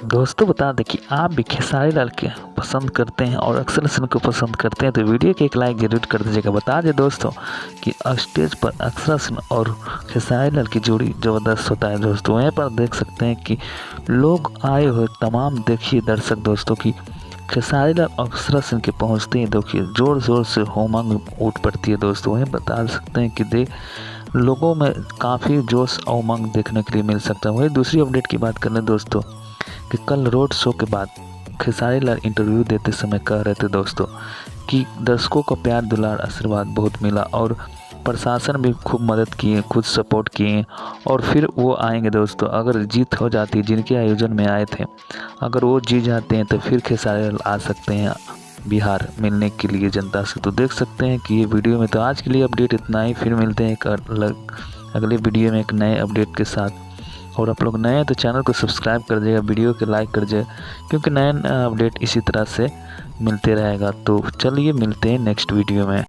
दोस्तों बता दें कि आप भी खेसारी लाल के पसंद करते हैं और अक्सर इनको पसंद करते हैं तो वीडियो के एक लाइक जरूर कर दीजिएगा। बता दें दोस्तों कि स्टेज पर अक्षरा सिंह और खेसारी लाल की जोड़ी ज़बरदस्त होता है। दोस्तों यहाँ पर देख सकते हैं कि लोग आए हुए तमाम देखिए दर्शक दोस्तों की खेसारी लाल और अक्षरा सिंह के पहुँचते ही देखिए ज़ोर ज़ोर से होमंग उठ पड़ती है। दोस्तों वहीं बता सकते हैं कि लोगों में काफ़ी जोश और उमंग देखने के लिए मिल सकता है। वहीं दूसरी अपडेट की बात करें दोस्तों कि कल रोड शो के बाद खेसारी लाल इंटरव्यू देते समय कह रहे थे दोस्तों कि दर्शकों को प्यार दुलार आशीर्वाद बहुत मिला और प्रशासन भी खूब मदद किए, खुद सपोर्ट किए और फिर वो आएंगे दोस्तों। अगर जीत हो जाती है जिनके आयोजन में आए थे, अगर वो जीत जाते हैं तो फिर खेसारी लाल आ सकते हैं बिहार मिलने के लिए जनता से। तो देख सकते हैं कि ये वीडियो में तो आज के लिए अपडेट इतना ही। फिर मिलते हैं एक अगले वीडियो में एक नए अपडेट के साथ। और आप लोग नए हैं तो चैनल को सब्सक्राइब कर दीजिएगा, वीडियो को लाइक कर दीजिएगा क्योंकि नए अपडेट इसी तरह से मिलते रहेगा। तो चलिए मिलते हैं नेक्स्ट वीडियो में।